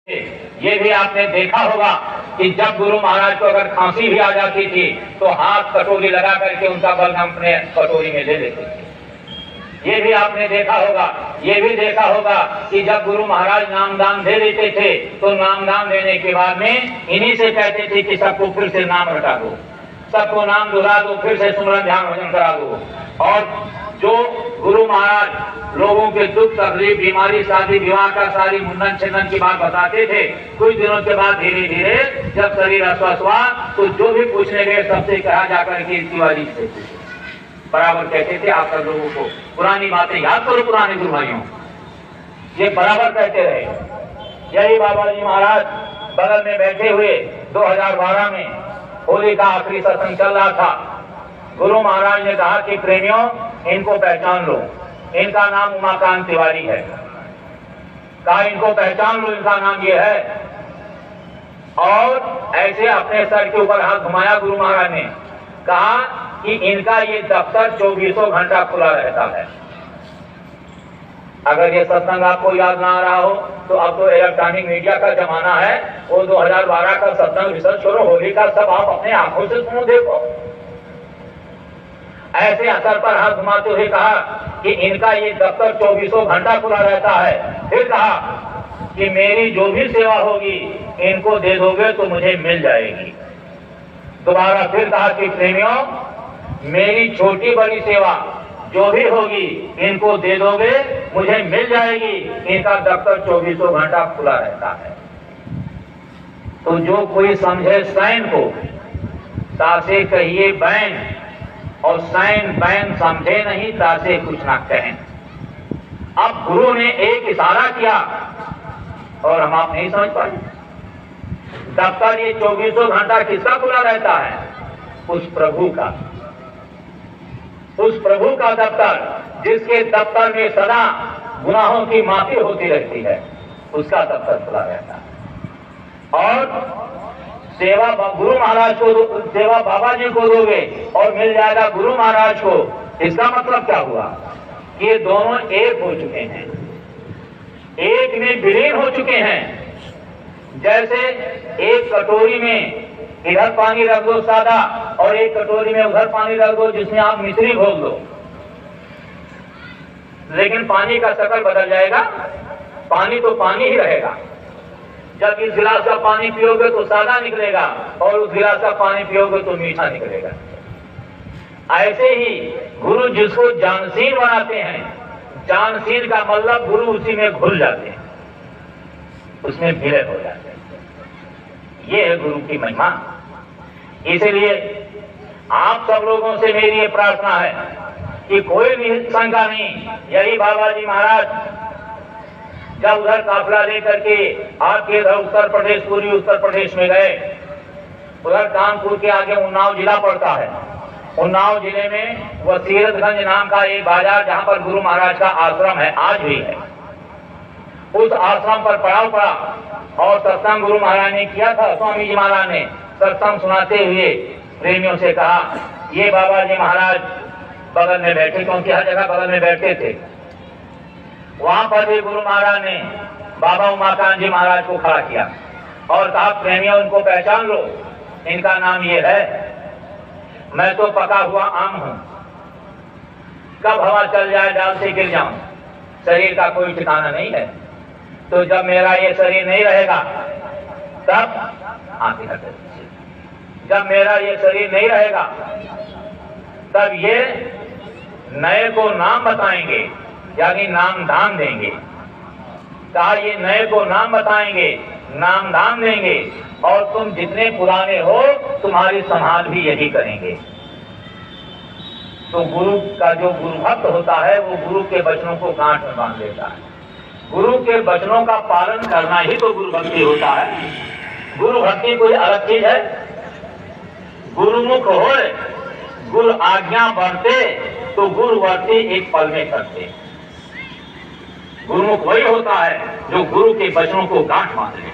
ये भी आपने देखा होगा कि जब गुरु महाराज को अगर खांसी भी आ जाती थी तो हाथ कटोरी लगा करके उनका बलगम अपने कटोरी में ले लेते थे। ये भी आपने देखा होगा। ये भी देखा होगा कि जब गुरु महाराज नामदान दे देते थे तो नामदान देने के बाद में इन्हीं से कहते थे कि सबको फिर से नाम रटा दो, सबको नाम दोहरा दो, फिर से सुमरन ध्यान भजन करा दो। और जो गुरु महाराज लोगों के दुख तकलीफ बीमारी शादी विवाह का सारी मुंडन छिंदन की बात बताते थे, कुछ दिनों के बाद धीरे धीरे जब शरीर अस्वस्थ हुआ तो जो भी पूछने गए सबसे कहा जाकर के तिवारी से बराबर कहते थे आप सब लोगों को पुरानी बातें याद करो, पुराने गुरु भाइयों, ये बराबर कहते रहे। यही बाबा जी महाराज बगल में बैठे हुए 2012 में होली का आखिरी सत्संग चल रहा था। गुरु महाराज ने कहा कि प्रेमियों इनको पहचान लो, इनका नाम उमाकांत तिवारी है। कहा इनको पहचान लो, इनका नाम ये है। और ऐसे अपने सर के ऊपर हाथ घुमाया गुरु महाराज ने, कहा कि इनका ये दफ्तर 24 घंटा खुला रहता है। अगर ये सत्संग आपको याद ना आ रहा हो तो अब तो इलेक्ट्रॉनिक मीडिया का जमाना है, वो 2012 का सत्संग रिसर्च करो, होली का सब आप अपने आंखों से सुनो देखो। ऐसे असर पर हाथ घुमाते हुए कहा कि इनका ये दफ्तर 24 घंटा खुला रहता है। फिर कहा कि मेरी जो भी सेवा होगी इनको दे दोगे तो मुझे मिल जाएगी। दोबारा फिर कहा कि प्रेमियों मेरी छोटी बड़ी सेवा जो भी होगी इनको दे दोगे मुझे मिल जाएगी। इनका दफ्तर 24 घंटा खुला रहता है। तो जो कोई समझे सैन को तासे कहिए बैन, और सैन बैन समझे नहीं तासे कुछ ना कहें। अब गुरु ने एक इशारा किया और हम आप नहीं समझ पाए। दफ्तर ये 24 घंटा किसका खुला रहता है? उस प्रभु का, उस प्रभु का दफ्तर जिसके दफ्तर में सदा गुनाहों की माफी होती रहती है, उसका दफ्तर खुला रहता है। और सेवा गुरु महाराज को, सेवा बाबा जी को दोगे और मिल जाएगा गुरु महाराज को। इसका मतलब क्या हुआ? ये दोनों एक हो चुके हैं, एक में विलीन हो चुके हैं। जैसे एक कटोरी में इधर पानी रख दो सादा और एक कटोरी में उधर पानी रख दो जिसमें आप मिश्री घोल दो, लेकिन पानी का शक्ल बदल जाएगा, पानी तो पानी ही रहेगा। जब इस गिलास का पानी पियोगे तो सादा निकलेगा और उस गिलास का पानी पियोगे तो मीठा निकलेगा। ऐसे ही गुरु जिसको जानशील बनाते हैं, जानशील का मतलब गुरु उसी में घुल जाते हैं, उसमें विलय हो जाते हैं। ये है गुरु की महिमा। इसलिए आप सब लोगों से मेरी ये प्रार्थना है कि कोई भी शंका नहीं। यही बाबा जी महाराज जब उधर काफिला लेकर के आपके इधर उत्तर प्रदेश, पूरी उत्तर प्रदेश में गए, उधर कानपुर के आगे उन्नाव जिला पड़ता है। उन्नाव जिले में वसीरतगंज नाम का एक बाजार जहां पर गुरु महाराज का आश्रम है, आज भी है। उस आश्रम पर पड़ाव पड़ा और सत्संग गुरु महाराज ने किया था। स्वामी जी महाराज ने सत्संग सुनाते हुए प्रेमियों से कहा, ये बाबा जी महाराज बगल में बैठे, क्योंकि हर जगह बगल में बैठते थे। वहां पर भी गुरु महाराज ने बाबा उमाकांत जी महाराज को खड़ा किया और कहा, प्रेमियों इनको पहचान लो, इनका नाम ये है। मैं तो पका हुआ आम हूं, कब हवा चल जाए डाल से गिर जाऊं, शरीर का कोई ठिकाना नहीं है। तो जब मेरा ये शरीर नहीं रहेगा तब आंखें हटे, जब मेरा ये शरीर नहीं रहेगा तब ये नए को नाम बताएंगे, यानी नाम दान देंगे। कहा ये नए को नाम बताएंगे, नाम दान देंगे, और तुम जितने पुराने हो तुम्हारी संभाल भी यही करेंगे। तो गुरु का जो गुरु भक्त होता है वो गुरु के वचनों को गांठ में बांध देता है। गुरु के वचनों का पालन करना ही तो गुरु भक्ति होता है। गुरु भक्ति कोई अलग चीज है? गुरुमुख हो, गुरु आज्ञा बढ़ते तो गुरु वर्ती एक पल में करते। गुरुमुख वही होता है जो गुरु के वचनों को गांठ बांध ले।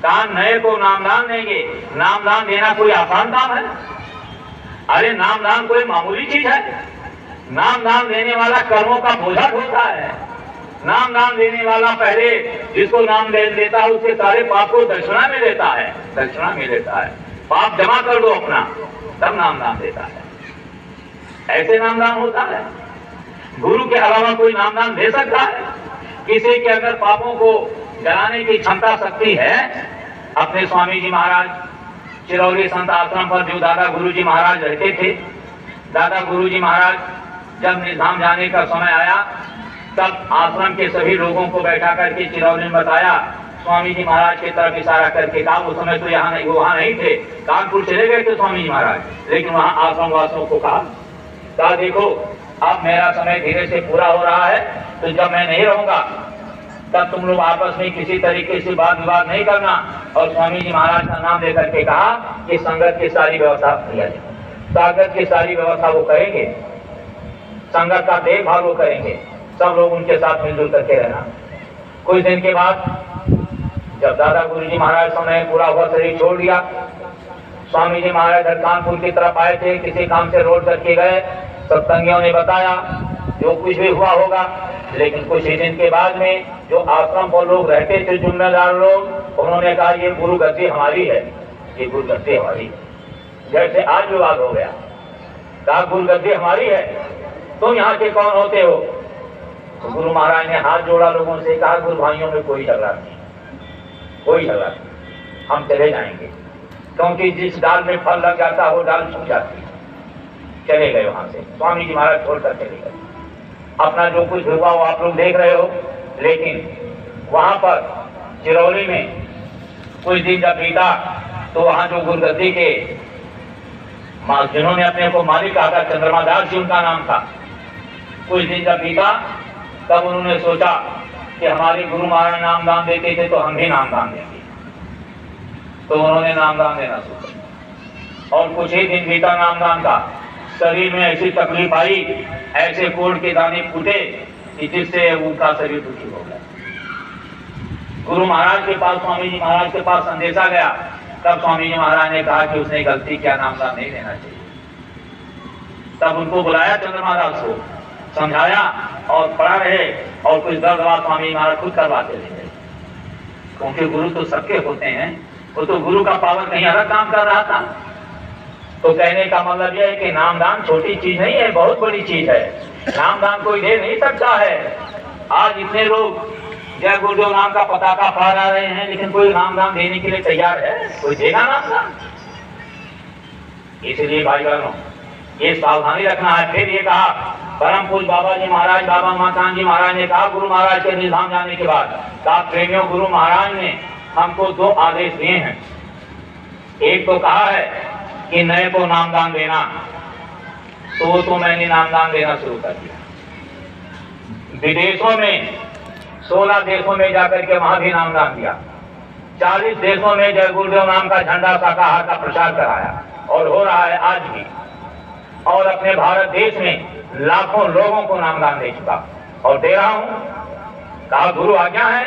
कान नए को नामदान देंगे। नामदान देना कोई आसान काम है? अरे नामदान कोई मामूली चीज है? नामदान देने वाला कर्मों का बोझा ढोता है। नाम दान देने वाला पहले जिसको नाम देता है उसके सारे पाप को दक्षिणा में देता है, दक्षिणा में देता है। पाप जमा कर दो अपना, तब नाम दान देता है। ऐसे नाम दान होता है। गुरु के अलावा कोई नाम दान दे सकता है? किसी के अगर पापों को जलाने की क्षमता शक्ति है, अपने स्वामी जी महाराज चिरौली संत आश्रम पर जो दादा गुरु जी महाराज रहते थे, दादा गुरु जी महाराज जब निधाम जाने का समय आया तब आश्रम के सभी लोगों को बैठा करके चिरौली में बताया, स्वामी जी महाराज की तरफ इशारा करके कहा, उस समय तो यहाँ नहीं, वहाँ नहीं थे, कानपुर चले गए थे स्वामी जी महाराज, लेकिन वहाँ आश्रम वासियों को कहा देखो अब मेरा समय धीरे से पूरा हो रहा है, तो जब मैं नहीं रहूंगा तब तुम लोग आपस में किसी तरीके से वाद विवाद नहीं करना। और स्वामी जी महाराज का नाम लेकर के कहा कि संगत की सारी व्यवस्था किया जाए, संगत की सारी व्यवस्था वो करेंगे, संगत का देखभाल वो करेंगे, सब लोग उनके साथ मिलजुल करके रहना। कुछ दिन के बाद जब दादा गुरु जी महाराज समय पूरा हुआ, शरीर छोड़ दिया, स्वामी जी महाराज कानपुर की तरफ आए थे, किसी काम से रोड करके गए, सत्संगियों ने बताया जो कुछ भी हुआ होगा। लेकिन कुछ ही दिन के बाद में जो आश्रम पर लोग रहते थे, जिम्मेदार लोग, उन्होंने कहा ये गुरु गद्दी हमारी है, ये गुरु गद्दी हमारी है। जैसे आज विवाद हो गया, कहा गुरु गद्दी हमारी है, तुम यहाँ के कौन होते हो? तो गुरु महाराज ने हाथ जोड़ा लोगों से, कहा गुरु भाइयों में कोई झगड़ा नहीं, कोई झगड़ा नहीं, हम चले जाएंगे, क्योंकि जिस डाल में फल लग जाता है वो डाल सूख जाती है। चले गए वहां से, स्वामी जी महाराज छोड़कर चले गए। अपना जो कुछ हुआ वो आप लोग देख रहे हो। लेकिन वहां पर चिरौली में कुछ दिन जब बीता तो वहां जो गुरुगद्दी के जिन्होंने अपने को मालिक कहा था, चंद्रमा दास जी उनका नाम था, कुछ दिन जब बीता तब उन्होंने सोचा कि हमारे गुरु महाराज नाम दान देते थे तो हम भी नाम दान देंगे, तो उन्होंने नाम दान देना सोचा। और कुछ ही दिन बीता नाम दान का, शरीर में ऐसी तकलीफ आई, ऐसे कोढ़ के दाने फूटे कि जिससे उनका शरीर दुखी हो गया। गुरु महाराज के पास, स्वामी जी महाराज के पास संदेशा गया, तब स्वामी जी महाराज ने कहा कि उसने गलती किया, नाम दान नहीं देना चाहिए। तब उनको बुलाया चंद्रमा दास को, समझाया और पढ़ा रहे, और कुछ दर्द बाद स्वामी जी महाराज खुद करवाते थे, क्योंकि गुरु तो सबके होते हैं। वो तो गुरु का पावर कहीं अलग काम कर रहा था। तो कहने का मतलब यह है कि नामदान छोटी चीज नहीं है, बहुत बड़ी चीज है। नामदान कोई दे नहीं सकता है। आज इतने लोग जय गुरुदेव नाम का पताका फहरा रहे हैं, लेकिन कोई नामदान देने के लिए तैयार है? कोई देगा नामदान? इसलिए भाई बहनों ये सावधानी रखना है। फिर ये कहा, परम पूज्य बाबा जी महाराज, बाबा उमाकांत जी महाराज ने कहा गुरु महाराज के निधाम जाने के बाद, कहा प्रेमियों गुरु महाराज ने हमको 2 आदेश दिए हैं। एक तो कहा है कि नए को नामदान देना, तो मैंने नामदान देना शुरू कर दिया। विदेशों में 16 देशों में जाकर के वहां भी नामदान दिया। 40 देशों में जय गुरुदेव नाम का झंडा शाकाहार का प्रचार कराया, और हो रहा है आज भी। और अपने भारत देश में लाखों लोगों को नामदान दे चुका और दे रहा हूं। कहा गुरु आज्ञा है,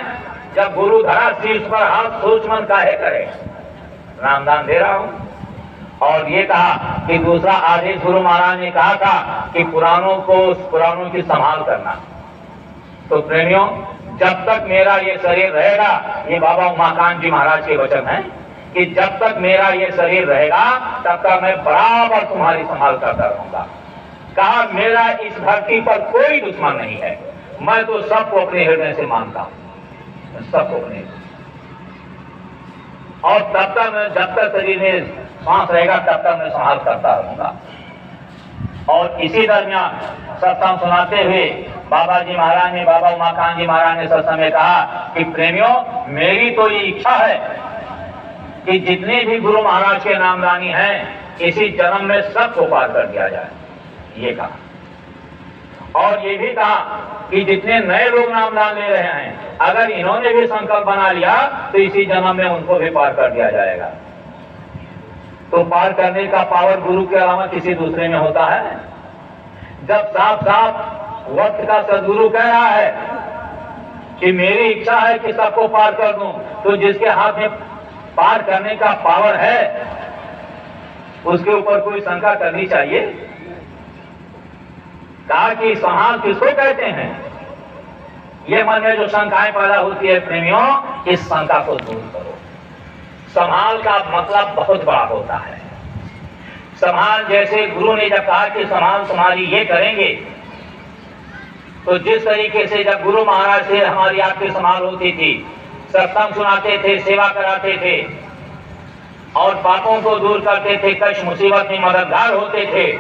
जब गुरु धरा शीर्ष पर हाथ सोच मन काहे करे, नामदान दे रहा हूं। और ये कहा कि दूसरा आदेश गुरु महाराज ने कहा था कि पुराणों की संभाल करना। तो प्रेमियों, जब तक मेरा ये शरीर रहेगा, ये बाबा उमाकांत जी महाराज के वचन हैं कि जब तक मेरा ये शरीर रहेगा तब तक मैं बराबर तुम्हारी संभाल करता रहूंगा। कहा मेरा इस धरती पर कोई दुश्मन नहीं है, मैं तो सबको अपने हृदय से मानता हूं, सबको अपने। और तब तक मैं, जब तक शरीर में सांस रहेगा तब तक मैं संभाल करता रहूंगा। और इसी दरमियान सत्संग सुनाते हुए बाबा जी महाराज ने, बाबा उमाकांत जी महाराज ने सत्संग में कहा कि प्रेमियों, मेरी तो ये इच्छा है कि जितने भी गुरु महाराज के नामदानी हैं, इसी जन्म में सबको पार कर दिया जाए, ये कहा। और ये भी कहा कि जितने नए लोग नामदान ले रहे हैं, अगर इन्होंने भी संकल्प बना लिया तो इसी जन्म में उनको भी पार कर दिया जाएगा। तो पार करने का पावर गुरु के अलावा किसी दूसरे में होता है? जब साफ साफ वक्त का सदगुरु कह रहा है कि मेरी इच्छा है कि सबको पार कर दूं, तो जिसके हाथ में पार करने का पावर है उसके ऊपर कोई शंका करनी चाहिए? कहा कि संहार किसको कहते हैं? ये मन में जो शंकाएं पैदा होती है प्रेमियों, इस शंका को दूर करो। संभाल का मतलब बहुत बड़ा होता है। संभाल, जैसे गुरु ने जब कहा कि संभाल तुम्हारी ये करेंगे, तो जिस तरीके से जब गुरु महाराज से हमारी आपकी संभाल होती थी, सत्संग सुनाते थे, सेवा कराते थे और पापों को दूर करते थे, कष्ट मुसीबत में मददगार होते थे,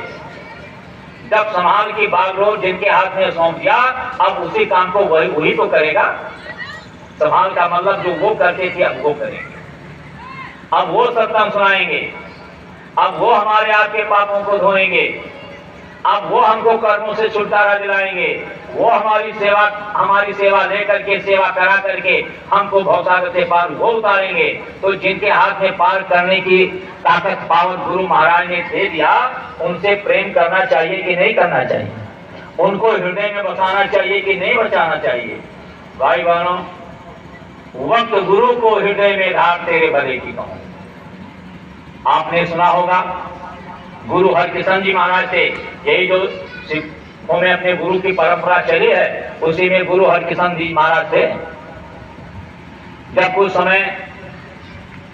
जब संभाल की बागडोर जिनके हाथ में सौंप दिया, अब उसी काम को वही तो करेगा। संभाल का मतलब जो वो करते थे अब वो करेंगे, अब वो सत्संग सुनाएंगे, अब वो हमारे आपके पापों को धोएंगे, अब वो हमको कर्मों से छुटकारा दिलाएंगे, वो हमारी सेवा लेकर के, सेवा करा करके हमको भवसागर से पार वो उतारेंगे। तो जिनके हाथ में पार करने की ताकत पावर गुरु महाराज ने दे दिया, उनसे प्रेम करना चाहिए कि नहीं करना चाहिए? उनको हृदय में बसाना चाहिए कि नहीं बचाना चाहिए? भाई बहनों, वक्त गुरु को हृदय में धार तेरे भले की कहूं। आपने सुना होगा गुरु हरकिशन जी महाराज से, यही जो सिखों में अपने गुरु की परंपरा चली है, उसी में गुरु हरकिशन जी महाराज थे। जब कुछ समय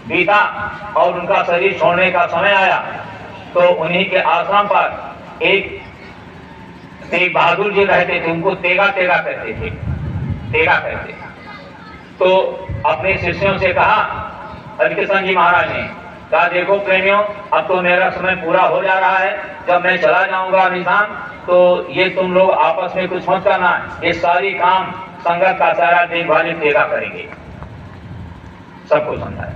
बीता और उनका शरीर छोड़ने का समय आया, तो उन्हीं के आश्रम पर एक तेग बहादुर जी रहते थे, उनको तेगा कहते थे, तेगा कहते। तो अपने शिष्यों से कहा हरकिशन जी महाराज ने, कहा देखो प्रेमियों, अब तो मेरा समय पूरा हो जा रहा है, जब मैं चला जाऊंगा निशान, तो ये तुम लोग आपस में कुछ मत करना, ये सारी काम संगत का सारा देखभाल तेगा करेंगे। सबको समझाया।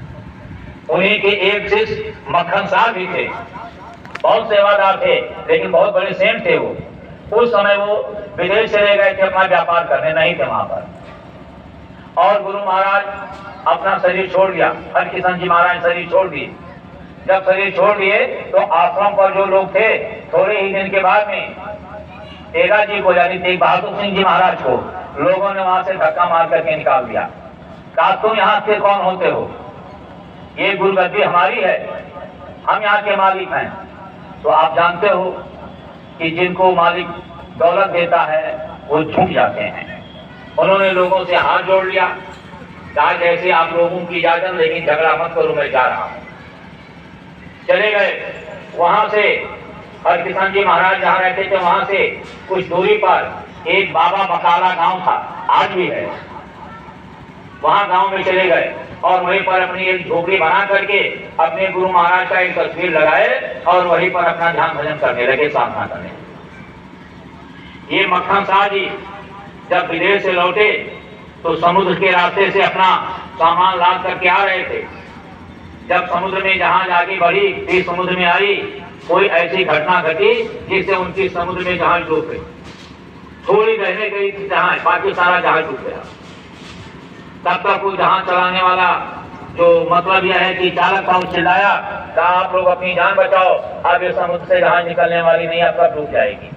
उन्हीं के एक शिष्य मक्खन साहब भी थे, बहुत सेवादार थे, लेकिन बहुत बड़े सेठ थे वो। उस समय वो विदेश चले गए थे अपना व्यापार करने, नहीं थे वहां पर। और गुरु महाराज अपना शरीर छोड़ दिया, हरकिशन जी महाराज शरीर छोड़ दिए। जब शरीर छोड़ दिए तो आश्रम पर जो लोग थे, थोड़े ही दिन के बाद में तेगा जी को, यानी तेग बहादुर सिंह जी महाराज को लोगों ने वहां से धक्का मार करके निकाल दिया। कहा तुम यहाँ के कौन होते हो? ये गुरुगद्दी हमारी है, हम यहाँ के मालिक हैं। तो आप जानते हो कि जिनको मालिक दौलत देता है वो झुक जाते हैं। उन्होंने लोगों से हाथ जोड़ लिया, कहा जैसे आप लोगों की इजाजत, लेकिन झगड़ा मत करो, मैं जा रहा हूं। चले गए। वहां से हरकिशन जी महाराज जहां रहते थे, वहां से कुछ दूरी पर एक बाबा बकाला गांव था, आज भी है। वहां गांव में चले गए और वहीं पर अपनी एक झोपड़ी बना करके अपने गुरु महाराज का एक तस्वीर लगाए और वहीं पर अपना ध्यान भजन करने लगे, साधना करने। ये मक्खन साहब जी जब विदेश से लौटे तो समुद्र के रास्ते से अपना सामान लाद करके आ रहे थे। जब समुद्र में जहाज आगे बढ़ी, फिर समुद्र में आई, कोई ऐसी घटना घटी जिससे उनकी समुद्र में जहाज डूब गई। थोड़ी रहने गई थी जहाज, बाकी सारा जहाज डूब गया। तब तक कोई जहाज चलाने वाला, जो मतलब यह है कि चालक था, चिल्लाया, कहा आप लोग अपनी जान बचाओ, अब ये समुद्र से जहाज निकलने वाली नहीं, आपका डूब जाएगी।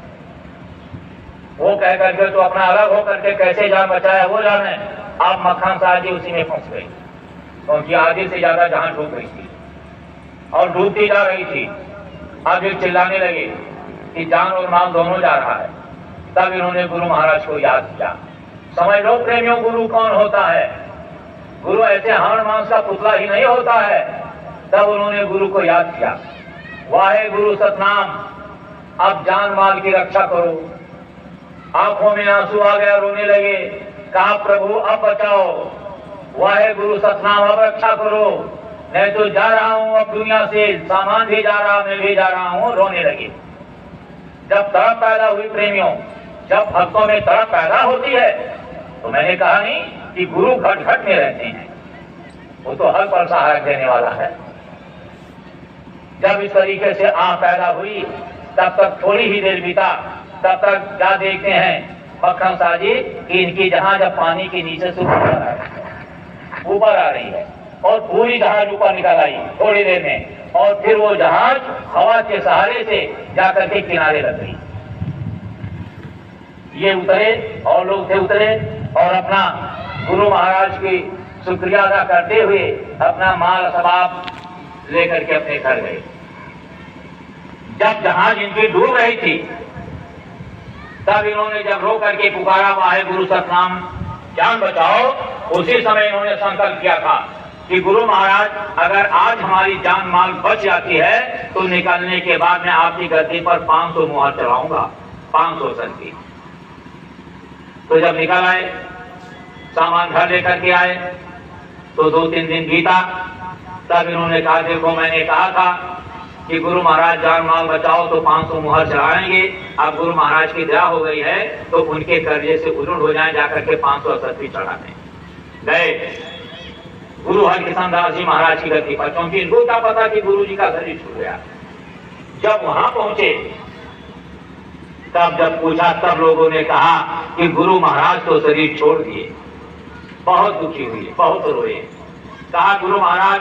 वो कह करके तो अपना अलग हो करके कैसे जान बचाया वो जाने। आप मक्खन साहब जी उसी में फंस गई, क्योंकि आधे से ज्यादा जहां डूब गई थी और डूबती जा रही थी। अब ये चिल्लाने लगे कि जान और माल दोनों जा रहा है। तब इन्होंने गुरु महाराज को याद किया। समझ लो प्रेमियों, गुरु कौन होता है? गुरु ऐसे हाड़ मांस का पुतला ही नहीं होता है। तब उन्होंने गुरु को याद किया, वाहे गुरु सतनाम, अब जान माल की रक्षा करो। आंखों में आंसू आ गया, रोने लगे, कहा प्रभु अब बचाओ, वाहे गुरु सतनाम, अब रक्षा करो, मैं तो जा रहा हूं अब दुनिया से, सामान भी जा रहा, मैं भी जा रहा हूं। रोने लगे। जब तड़प पैदा हुई प्रेमियों, जब भक्तों में तड़प पैदा होती है, तो मैंने कहा नहीं कि गुरु घट घट में रहते हैं, वो तो हर पल सहारा देने वाला है। जब इस तरीके से आंख पैदा हुई, तब तक थोड़ी ही देर बीता, तब तक क्या देखते हैं मक्खन साहब जी कि इनकी जहाज अब पानी के नीचे से ऊपर आ रही है और पूरी जहाज ऊपर निकल आई थोड़ी देर में, और फिर वो जहाज हवा के सहारे से जाकर के किनारे लग गई। ये उतरे और लोग थे उतरे और अपना गुरु महाराज की शुक्रिया अदा करते हुए अपना माल असबाब लेकर के अपने घर गए। जब जहाज इनकी डूब रही थी, तब इन्होंने जब रो करके पुकारा, वाहे गुरु सतनाम, जान बचाओ। उसी समय इन्होंने संकल्प किया था कि गुरु महाराज अगर आज हमारी जान माल बच जाती है तो निकलने के बाद मैं आपकी गद्दी पर 500 मुहर चढ़ाऊंगा, 500 सन की। तो जब निकल आए, सामान घर लेकर के आए, तो 2-3 दिन बीता। तब इन्होंने कहा देखो मैंने कहा था कि गुरु महाराज जान माल बचाओ तो 500 मुहर चढ़ाएंगे। अब गुरु महाराज की दया हो गई है तो उनके कर्जे से उजुड़ हो जाए, जाकर के 500 असरफी चढ़ाने गए गुरु हरकिशन दास जी महाराज की गद्दी पर, क्योंकि इनको क्या पता कि गुरु जी का शरीर छूट गया। जब वहां पहुंचे तब जब पूछा तब लोगों ने कहा कि गुरु महाराज तो शरीर छोड़ दिए। बहुत दुखी हुई, बहुत रोए। कहा गुरु महाराज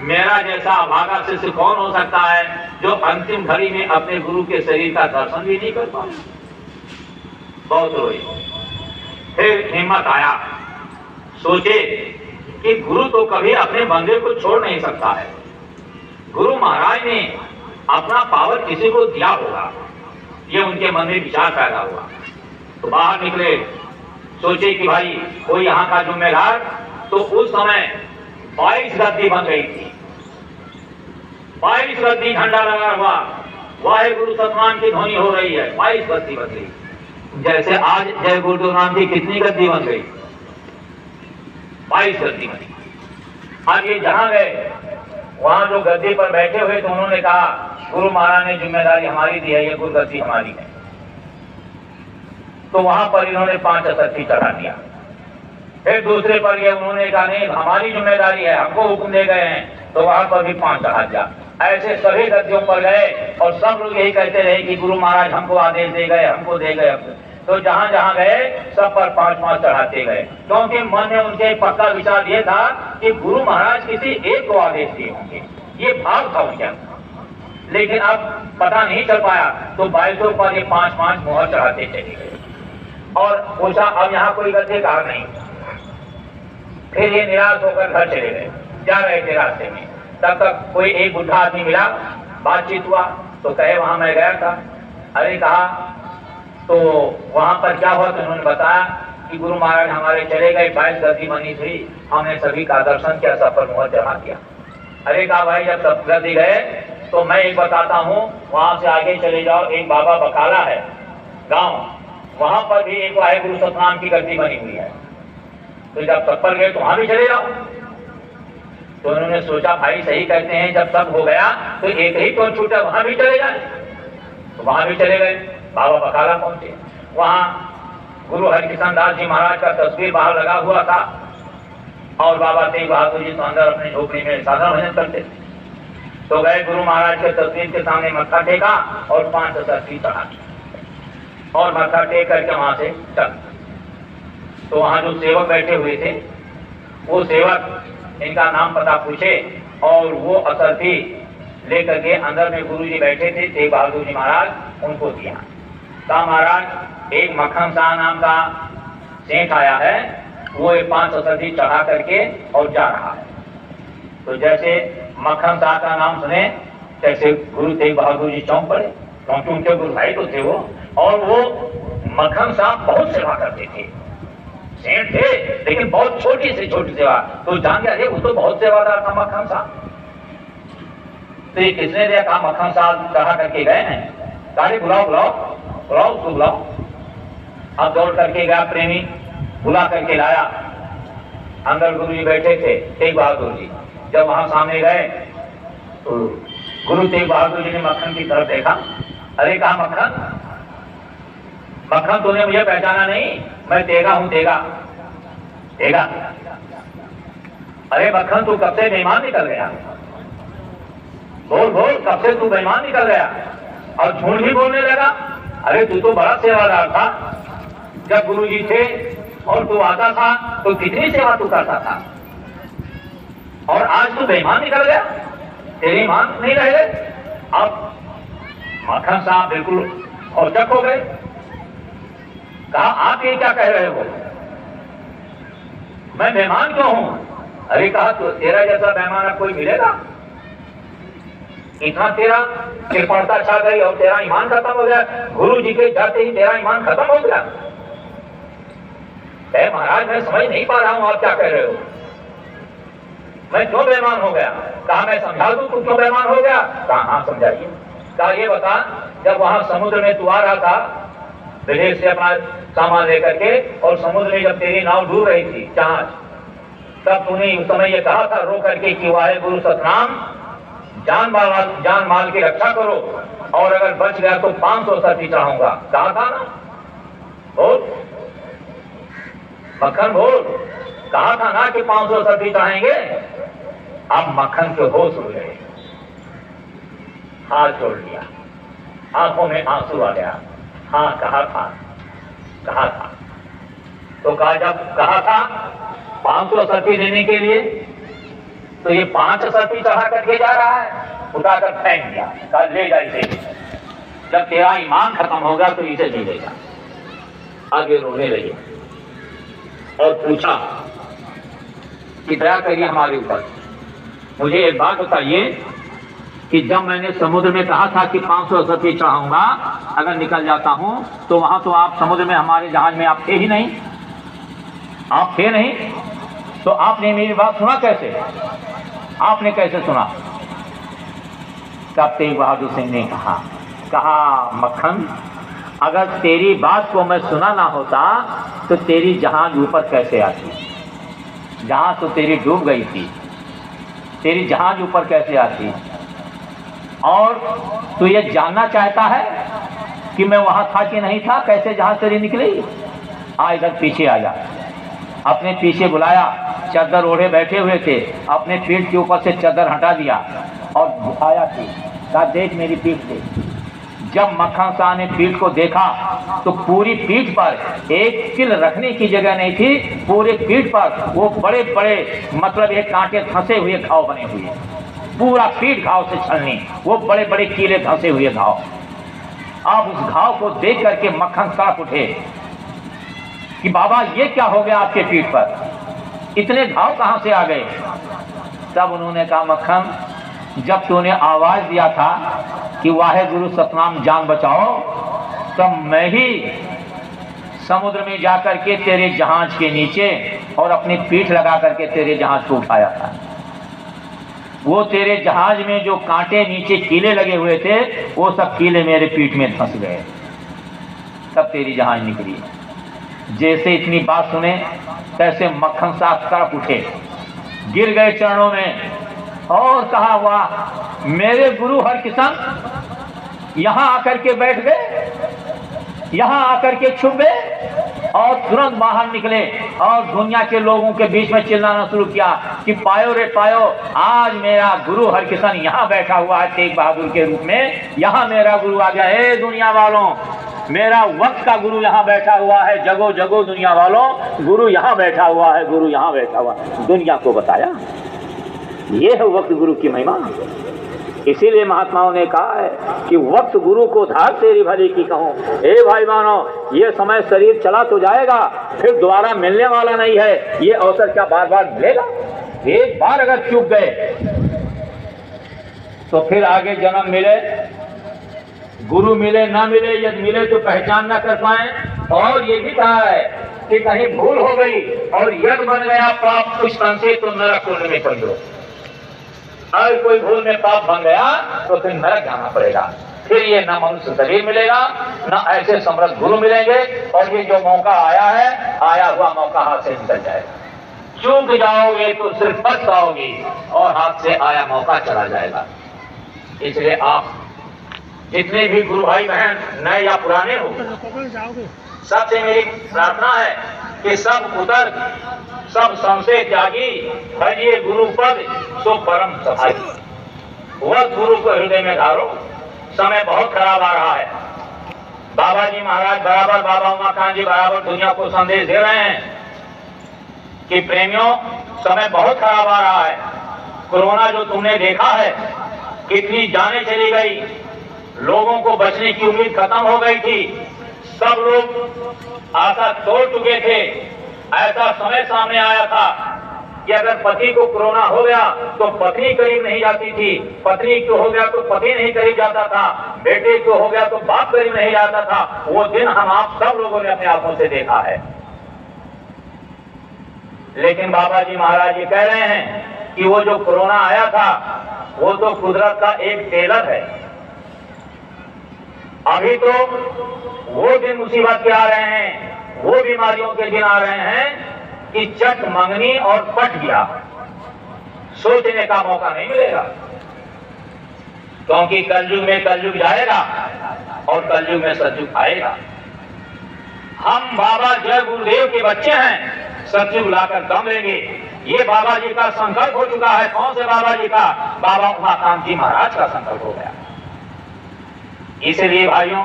मेरा जैसा अभागा शिष्य कौन हो सकता है जो अंतिम घड़ी में अपने गुरु के शरीर का दर्शन भी नहीं कर पाए। बहुत रोए। फिर हिम्मत आया, सोचे कि गुरु तो कभी अपने बंदे को छोड़ नहीं सकता है। गुरु महाराज ने अपना पावर किसी को दिया होगा, ये उनके मन में विचार पैदा हुआ। तो बाहर निकले, सोचे कि भाई कोई यहाँ का जिम्मेदार। तो उस समय 22 गद्दी बन गई थी, 22 गद्दी झंडा लगा हुआ, वाहे गुरु सतनाम की ध्वनि हो रही है। 22 गद्दी बन गई, जैसे आज जय गुरु नाम की कितनी गद्दी बन गई? 22 गद्दी बनी। अब ये जहां गए वहां जो गद्दी पर बैठे हुए तो उन्होंने कहा गुरु महाराज ने जिम्मेदारी हमारी दी है, ये गुरु गद्दी हमारी है। तो वहां पर इन्होंने 5 असरफी चढ़ा दिया। फिर दूसरे पर ये उन्होंने कहा नहीं हमारी जिम्मेदारी है, हमको हुक्म दे गए हैं, तो वहां पर भी 5 चढ़ा दिया। ऐसे सभी गद्दियों पर गए और सब लोग यही कहते रहे कि गुरु महाराज हमको आदेश दे गए, हमको दे गए। तो जहां जहां गए सब पर 5-5 चढ़ाते गए, क्योंकि मन में उनके पक्का विचार ये था कि गुरु महाराज किसी एक को आदेश दिए होंगे, ये भाव था उनके। लेकिन अब पता नहीं चल पाया, तो 22 पर ये 5-5 मुहर चढ़ाते चले गए। और पूछा अब यहाँ कोई गद्दी कहा नहीं। फिर ये निराश होकर घर चले गए। जा रहे थे रास्ते में, तब तक कोई एक बुढ़ा आदमी मिला, बातचीत हुआ। तो कहे वहां मैं गया था। अरे कहा तो वहां पर क्या हुआ? तो उन्होंने बताया कि गुरु महाराज हमारे चले गए, 22 गद्दी बनी थी, हमने सभी का दर्शन किया, सब पर मुहर चढ़ा दिया। अरे कहा भाई जब सब गद्दी गए तो मैं एक बताता हूँ, वहां से आगे चले जाओ, एक बाबा बकाला है गांव, वहां पर भी एक वाहे गुरु सतनाम की गद्दी बनी हुई है। तो जब सब पर गए तो वहां भी चले जाओ। तो उन्होंने सोचा भाई सही कहते हैं, जब सब हो गया तो एक ही कौन छूटा, वहां भी चले जाए। तो वहां भी चले गए, बाबा बकाला पहुंचे। वहां गुरु हरकिशन दास जी महाराज का तस्वीर बाहर लगा हुआ था और बाबा तेग बहादुर जी तो अंदर अपनी झोपड़ी में साधना भजन करते थे। तो गए गुरु महाराज के तस्वीर के सामने मत्था टेका और 5 असरफी चढ़ा और मत्था टेक करके वहां से चल। तो वहां जो सेवक बैठे हुए थे वो सेवक इनका नाम पता पूछे और वो असरफी लेकर के अंदर में गुरु जी बैठे थे तेग बहादुर जी महाराज, उनको दिया। कहा महाराज एक मक्खन शाह नाम का सेठ आया है, वो ये 5 असरफी चढ़ा करके और जा रहा है। तो जैसे मक्खन शाह का नाम सुने जैसे गुरु तेग बहादुर जी चौंक पड़े, क्योंकि उनके गुरु भाई तो थे वो। और वो मक्खन शाह बहुत सेवा करते थे, सेठ थे लेकिन बहुत छोटी से छोटी सेवा। तो जान गया अरे वो तो बहुत सेवादार था मक्खन शाह। तो ये किसने दिया? कहा मक्खन शाह चढ़ा करके गए हैं। कहा बुलाओ बुलाओ बुलाओ उसको बुलाओ। अब दौड़ करके गया प्रेमी, बुला करके लाया। अंदर गुरु जी बैठे थे तेग बहादुर जी। जब वहां सामने गए तो गुरु तेग बहादुर जी ने मक्खन की तरफ देखा। अरे कहा मक्खन, मक्खन तूने मुझे पहचाना नहीं? मैं तेगा हूं, तेगा तेगा। अरे मक्खन तू कब से बेईमान निकल गया? बोल बोल, कब से तू बेईमान निकल गया और झूठ भी बोलने लगा? अरे तू तो बड़ा सेवादार था, जब गुरु जी थे और तू आता था तो कितनी सेवा तू करता था, और आज तू बेईमान निकल गया, तेरे ईमान नहीं रह गए। अब मक्खन साहब बिल्कुल औचक हो गए। कहा आप ये क्या कह रहे हो, मैं बेईमान क्यों हूं? अरे कहा तो तेरा जैसा बेईमान कोई मिलेगा? इतना तेरा कृपणता छा गई और तेरा ईमान खत्म हो गया, गुरु जी के जाते ही तेरा ईमान खत्म हो गया। महाराज मैं समझ नहीं पा रहा हूं आप क्या कह रहे हो, मैं क्यों बेईमान हो गया? कहा मैं समझा दूं तू क्यों बेईमान हो गया? कहा हाँ समझाइए। कहा ये बता, जब वहां समुद्र में तू आ रहा था विदेश से अपना सामान लेकर के, और समुद्र में जब तेरी नाव डूब रही थी जहाज, तब तूने उस समय ये कहा था रो करके कि वाहे गुरु सतनाम, जान माल की रक्षा करो, और अगर बच गया तो 500 सती चढ़ाऊंगा। कहा था ना? बोल मक्खन बोल, कहा था ना कि 500 सती चढ़ाएंगे। अब मक्खन के होश उड़ गए, हाथ जोड़ लिया, आंखों में आंसू आ गया। हाँ कहा था तो कहा, जब कहा था 500 सती देने के लिए, तो ये 5 सती चढ़ा करके जा रहा है, उठाकर फेंक दिया। कहा ले जा इसे, जब तेरा ईमान खत्म होगा तो इसे ले लेगा। आगे रोने लगे और पूछा कि दया करिए हमारे ऊपर, मुझे एक बात बताइए कि जब मैंने समुद्र में कहा था कि 500 सती चढ़ाऊंगा अगर निकल जाता हूं, तो वहां तो आप समुद्र में हमारे जहाज में आप थे ही नहीं, आप थे नहीं, तो आपने मेरी बात सुना कैसे? आपने कैसे सुना? तब तेग बहादुर सिंह ने कहा मक्खन, अगर तेरी बात को मैं सुना ना होता तो तेरी जहाज ऊपर कैसे आती? जहाज तो तेरी डूब गई थी, तेरी जहाज ऊपर कैसे आती? और तू ये जानना चाहता है कि मैं वहां था कि नहीं था, कैसे जहाज तेरी निकली? आ इधर पीछे आ जा। अपने पीछे बुलाया, चादर ओढ़े बैठे हुए थे, अपने पीठ के ऊपर से चादर हटा दिया और उठाया थी, कहा देख मेरी पीठ देख। जब मक्खन शाह ने पीठ को देखा तो पूरी पीठ पर एक तिल रखने की जगह नहीं थी, पूरे पीठ पर वो बड़े बड़े मतलब एक कांटे फंसे हुए घाव बने हुए, पूरा पीठ घाव से छलनी, वो बड़े बड़े कीले धंसे हुए घाव। अब उस घाव को देख करके मक्खन तड़प उठे कि बाबा ये क्या हो गया आपके पीठ पर, इतने घाव कहां से आ गए? तब उन्होंने कहा मक्खन, जब तूने आवाज दिया था कि वाहे गुरु सतनाम जान बचाओ, तब मैं ही समुद्र में जाकर के तेरे जहाज के नीचे और अपनी पीठ लगा करके तेरे जहाज को उठाया था। वो तेरे जहाज में जो कांटे नीचे कीले लगे हुए थे, वो सब कीले मेरे पीठ में फंस गए, तब तेरी जहाज निकली। जैसे इतनी बात सुने तैसे मक्खन साहब तड़प उठे, गिर गए चरणों में और कहा वाह मेरे गुरु हरकिशन यहां आकर के बैठ गए, यहां आकर के छुप गए, और तुरंत बाहर निकले और दुनिया के लोगों के बीच में चिल्लाना शुरू किया कि पायो रे पायो, आज मेरा गुरु हरकिशन यहां बैठा हुआ है तेग बहादुर के रूप में, यहां मेरा गुरु आ गया। हे दुनिया वालों, मेरा वक्त का गुरु यहाँ बैठा हुआ है, जगो जगो दुनिया वालों, गुरु यहाँ बैठा हुआ है, गुरु यहाँ बैठा हुआ। दुनिया को बताया, ये है वक्त गुरु की महिमा। इसीलिए महात्माओं ने कहा है कि वक्त गुरु को धार तेरी भली की कहूँ। हे भाई मानो, ये समय शरीर चला तो जाएगा, फिर दोबारा मिलने वाला नहीं है, ये अवसर क्या बार बार मिलेगा? एक बार अगर चूक गए तो फिर आगे जन्म मिले, गुरु मिले ना मिले, यदि मिले तो पहचान ना कर पाए। और ये भी कहा है कि कहीं भूल हो गई और यज्ञ बन गया पाप कुछ से, तो नरक कुंड में पड़ दो। अगर कोई भूल में पाप बन गया तो फिर नरक जाना पड़ेगा, फिर ये ना मनुष्य शरीर मिलेगा, ना ऐसे समृद्ध गुरु मिलेंगे, और ये जो मौका आया है, आया हुआ मौका हाथ से निकल जाएगा। चूक जाओगे तो सिर्फ पछताओगे और हाथ से आया मौका चला जाएगा। इसलिए आप जितने भी गुरु भाई बहन नए या पुराने हो, सबसे मेरी प्रार्थना है कि सब उतर, सब संशय त्यागी, भजिए गुरु पद सो परम सफाई। वह गुरु को हृदय में धारो। समय बहुत खराब आ रहा है। बाबा जी महाराज बराबर, बाबा उमाकांत जी बराबर दुनिया को संदेश दे रहे हैं कि प्रेमियों, समय बहुत खराब आ रहा है। कोरोना जो तुमने देखा है, कितनी जानें चली गई, लोगों को बचने की उम्मीद खत्म हो गई थी, सब लोग आशा तोड़ चुके थे। ऐसा समय सामने आया था कि अगर पति को कोरोना हो गया तो पत्नी करीब नहीं जाती थी, पत्नी को हो गया तो पति नहीं करीब जाता था, बेटे को हो गया तो बाप करीब नहीं जाता था। वो दिन हम आप सब लोगों ने अपने आंखों से देखा है। लेकिन बाबा जी महाराज ये कह रहे हैं कि वो जो कोरोना आया था वो तो कुदरत का एक टेलर है। अभी तो वो दिन मुसीबत के आ रहे हैं, वो बीमारियों के दिन आ रहे हैं कि चट मंगनी और पट गया, सोचने का मौका नहीं मिलेगा। क्योंकि कलयुग में कलयुग जाएगा और कलयुग में सतयुग आएगा। हम बाबा जय गुरुदेव के बच्चे हैं, सतयुग लाकर दम लेंगे। ये बाबा जी का संकल्प हो चुका है। कौन से बाबा जी का? बाबा उमाकांत जी महाराज का संकल्प हो गया। इसलिए भाइयों,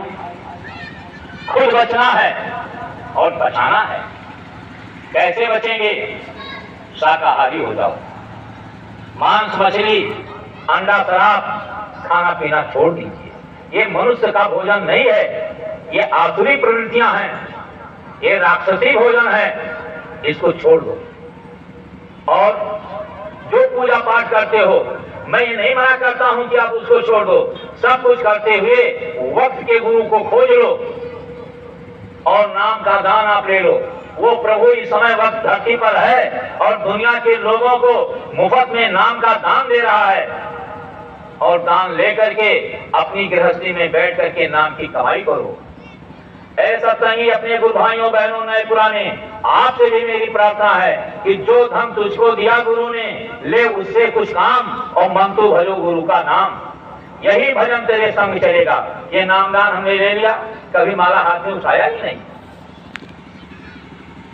खुद बचना है और बचाना है। कैसे बचेंगे? शाकाहारी हो जाओ, मांस मछली अंडा शराब खाना पीना छोड़ दीजिए। ये मनुष्य का भोजन नहीं है, ये आसुरी प्रवृत्तियां हैं, ये राक्षसी भोजन है, इसको छोड़ दो। और जो पूजा पाठ करते हो, मैं ये नहीं मना करता हूं कि आप उसको छोड़ दो। सब कुछ करते हुए वक्त के गुरु को खोज लो और नाम का दान आप ले लो। वो प्रभु इस समय वक्त धरती पर है और दुनिया के लोगों को मुफ्त में नाम का दान दे रहा है। और दान लेकर के अपनी गृहस्थी में बैठ करके नाम की कमाई करो। ऐसा सत्संगी अपने गुरु भाइयों बहनों नए पुराने, आपसे भी मेरी प्रार्थना है कि जो धन तुझको दिया गुरु ने, ले उससे कुछ काम और मन तो भजो गुरु का नाम। यही भजन तेरे संग चलेगा। ये नामदान हमने ले लिया, कभी माला हाथ में उठाया ही नहीं।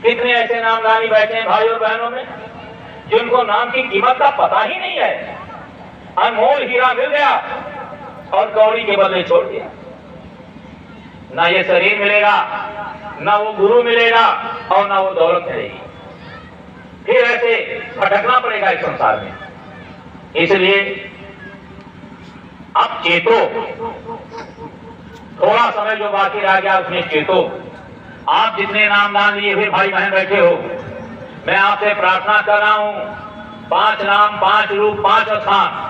कितने ऐसे नामदानी बैठे हैं भाई और बहनों में जिनको नाम की कीमत का पता ही नहीं है। अनमोल हीरा मिल गया और कौड़ी के बदले छोड़ दिया। ना ये शरीर मिलेगा, ना वो गुरु मिलेगा और ना वो दौलत मिलेगी। फिर ऐसे भटकना पड़ेगा इस संसार में। इसलिए अब चेतो, थोड़ा समय जो बाकी रह गया उसमें चेतो। आप जितने नाम दान लिए फिर भाई बहन बैठे हो, मैं आपसे प्रार्थना कर रहा हूं, 5 नाम 5 रूप 5 स्थान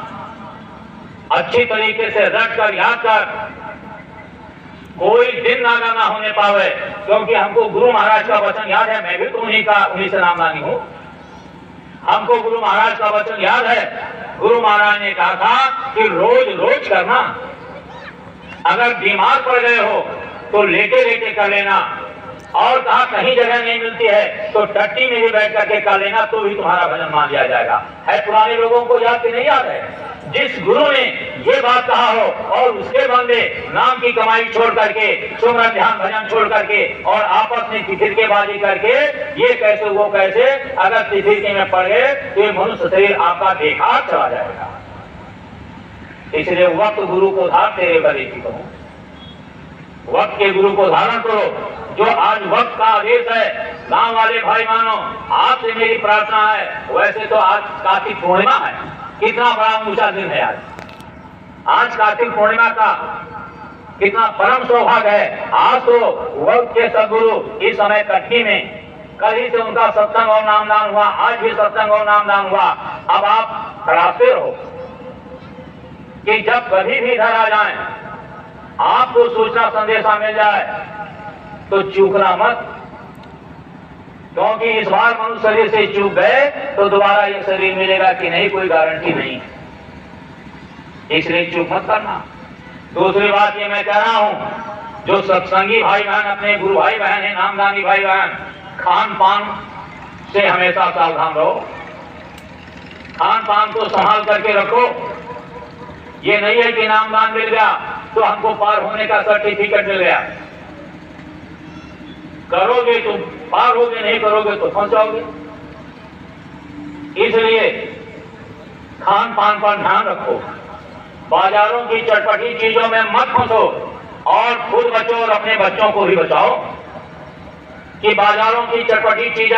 अच्छी तरीके से रट कर याद कर, कोई दिन नागा ना होने पावे। क्योंकि हमको गुरु महाराज का वचन याद है, मैं भी तो उन्हीं से नामदानी हूं। हमको गुरु महाराज का वचन याद है। गुरु महाराज ने कहा था कि रोज रोज करना। अगर बीमार पड़ गए हो तो लेटे लेटे कर लेना, और कहा कहीं जगह नहीं मिलती है तो टट्टी में भी बैठ करके कर लेना, तो भी तुम्हारा भजन मान लिया जाएगा। है पुराने लोगों को याद कि नहीं याद है? जिस गुरु ने ये बात कहा हो और उसके बंदे नाम की कमाई छोड़ करके, सुमरन ध्यान भजन छोड़ करके और आपस में तिथिरकेबाजी करके, ये कैसे वो कैसे, अगर तिथिरके में पड़ गए तो ये मनुष्य शरीर आपका बेकार चला जाएगा। इसलिए वक्त गुरु को धार तेरे भले की कहूं, वक्त के गुरु को धारण करो। जो आज वक्त का आदेश है, गांव वाले भाई मानो, आपसे मेरी प्रार्थना है। वैसे तो आज कार्तिक पूर्णिमा है, कितना बड़ा ऊंचा दिन है आज कार्तिक पूर्णिमा का कितना परम सौभाग्य है। आज तो वक्त के सदगुरु इस समय कटनी में, कल ही से उनका सत्संग और नामदान हुआ, आज भी सत्संग और नामदान हुआ। अब आप तरासते रहो कि जब कभी भी इधर आ जाए, आपको सूचना संदेशा मिल जाए तो चूकना मत। क्योंकि इस बार मनुष्य शरीर से चूक गए तो दोबारा ये शरीर मिलेगा कि नहीं, कोई गारंटी नहीं। इसलिए चूक मत करना। दूसरी बात ये मैं कह रहा हूं, जो सत्संगी भाई बहन अपने गुरु भाई बहन है, नामदानी भाई बहन, खान पान से हमेशा सावधान रहो। खान पान को संभाल करके रखो। ये नहीं है कि नामदान मिल गया तो हमको पार होने का सर्टिफिकेट मिल गया। करोगे तो पार होगे, नहीं करोगे तो फंस जाओगे। इसलिए खान पान पर ध्यान रखो, बाजारों की चटपटी चीजों में मत फंसो और खुद बचो और अपने बच्चों को भी बचाओ। कि बाजारों की चटपटी चीजें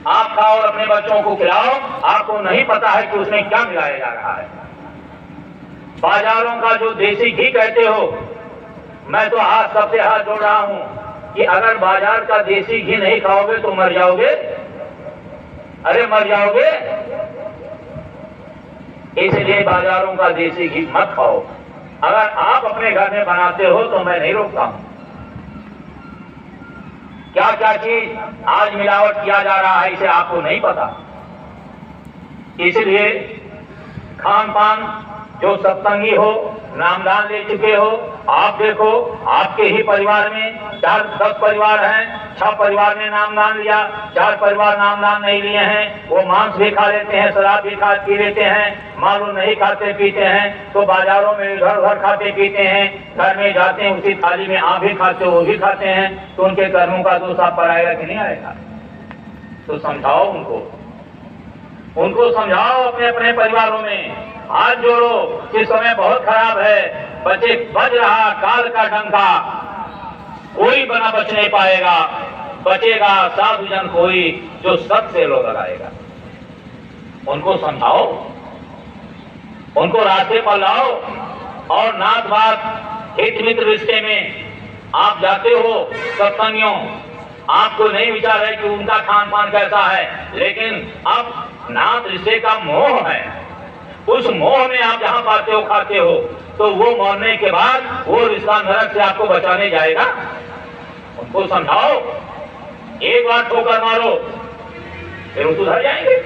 आप खाओ और अपने बच्चों को खिलाओ, आपको नहीं पता है कि उसमें क्या मिलाया जा रहा है। बाजारों का जो देसी घी कहते हो, मैं तो आज सबसे हाथ जोड़ रहा हूं कि अगर बाजार का देसी घी नहीं खाओगे तो मर जाओगे। अरे मर जाओगे। इसलिए बाजारों का देसी घी मत खाओ। अगर आप अपने घर में बनाते हो तो मैं नहीं रोकता हूं। क्या क्या क्या चीज आज मिलावट किया जा रहा है, इसे आपको नहीं पता। इसलिए खान पान, जो सत्संगी हो, नामदान ले चुके हो, आप देखो आपके ही परिवार में 4-10 परिवार हैं, 6 परिवार ने नामदान लिया, 4 परिवार नामदान नहीं लिए हैं, वो मांस भी खा लेते हैं, शराब भी पी लेते हैं, मालूम नहीं खाते पीते हैं, तो बाजारों में इधर उधर खाते पीते हैं, घर में जाते हैं उसी थाली में आप भी खाते हो वो भी खाते हैं, तो उनके कर्मों का दोष आप पर आएगा कि नहीं आएगा? तो समझाओ उनको समझाओ अपने अपने परिवारों में, हाथ जोड़ो कि समय बहुत खराब है, बज रहा काल का डंका, कोई बना बच नहीं पाएगा, बचेगा साधु जन कोई जो सत से लो लगाएगा। उनको समझाओ, उनको रास्ते पर लाओ, और नात बात हित मित्र रिश्ते में आप जाते हो सत्संगियों, आपको नहीं विचार है कि उनका खान पान कैसा है, लेकिन अब नात रिश्ते का मोह है, उस मोह में आप जहां पाते हो खाते हो, तो वो मरने के बाद वो रिश्ता नरक से आपको बचाने जाएगा। उनको समझाओ, एक बार ठोकर मारो फिर वो सुधर जाएंगे।